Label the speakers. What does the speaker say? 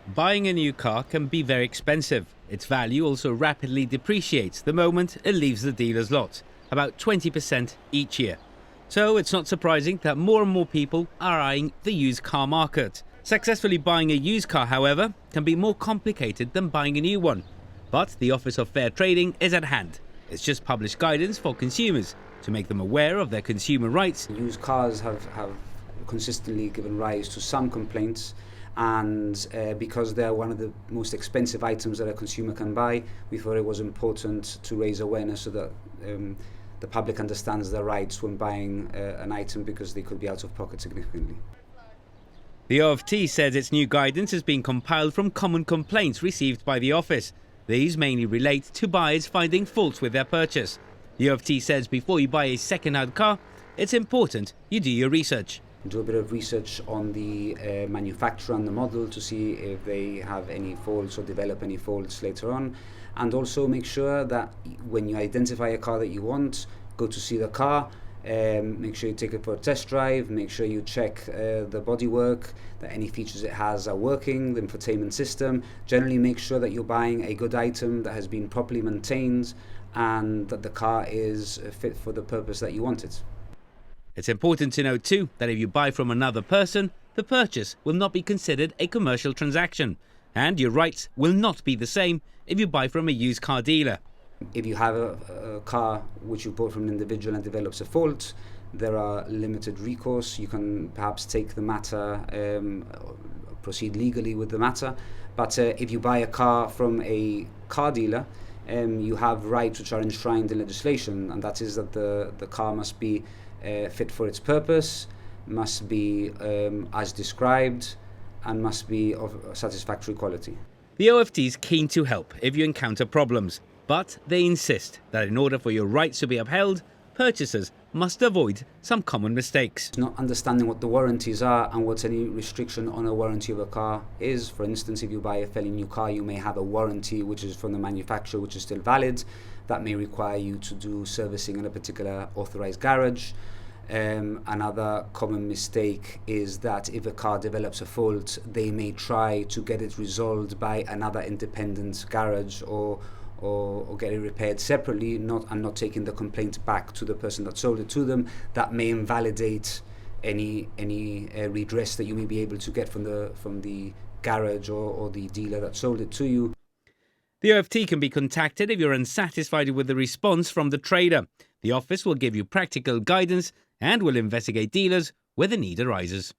Speaker 1: Buying a new car can be very expensive. Its value also rapidly depreciates the moment it leaves the dealer's lot, about 20% each year. So it's not surprising that more and more people are eyeing the used car market. Successfully buying a used car, however, can be more complicated than buying a new one. But the Office of Fair Trading is at hand. It's just published guidance for consumers to make them aware of their consumer rights.
Speaker 2: Used cars have consistently given rise to some complaints, and because they're one of the most expensive items that a consumer can buy, we thought it was important to raise awareness so that the public understands their rights when buying an item, because they could be out of pocket significantly.
Speaker 1: The OFT says its new guidance has been compiled from common complaints received by the office. These mainly relate to buyers finding faults with their purchase. The OFT says before you buy a second-hand car, it's important you do your research.
Speaker 2: Do a bit of research on the manufacturer and the model to see if they have any faults or develop any faults later on. And also make sure that when you identify a car that you want, go to see the car, make sure you take it for a test drive, make sure you check the bodywork, that any features it has are working, the infotainment system. Generally make sure that you're buying a good item that has been properly maintained and that the car is fit for the purpose that you want it.
Speaker 1: It's important to note too that if you buy from another person, the purchase will not be considered a commercial transaction, and your rights will not be the same if you buy from a used car dealer.
Speaker 2: If you have a car which you bought from an individual and develops a fault, there are limited recourse. You can perhaps take the matter, proceed legally with the matter. But if you buy a car from a car dealer, you have rights which are enshrined in legislation, and that is that the car must be fit for its purpose, must be as described, and must be of satisfactory quality.
Speaker 1: The OFT is keen to help if you encounter problems, but they insist that in order for your rights to be upheld, purchasers must avoid some common mistakes.
Speaker 2: Not understanding what the warranties are and what any restriction on a warranty of a car is. For instance, if you buy a fairly new car, you may have a warranty which is from the manufacturer which is still valid. That may require you to do servicing in a particular authorized garage. Another common mistake is that if a car develops a fault, they may try to get it resolved by another independent garage or get it repaired separately, not taking the complaint back to the person that sold it to them. That may invalidate any redress that you may be able to get from the garage or the dealer that sold it to you.
Speaker 1: The OFT can be contacted if you're unsatisfied with the response from the trader. The office will give you practical guidance and will investigate dealers where the need arises.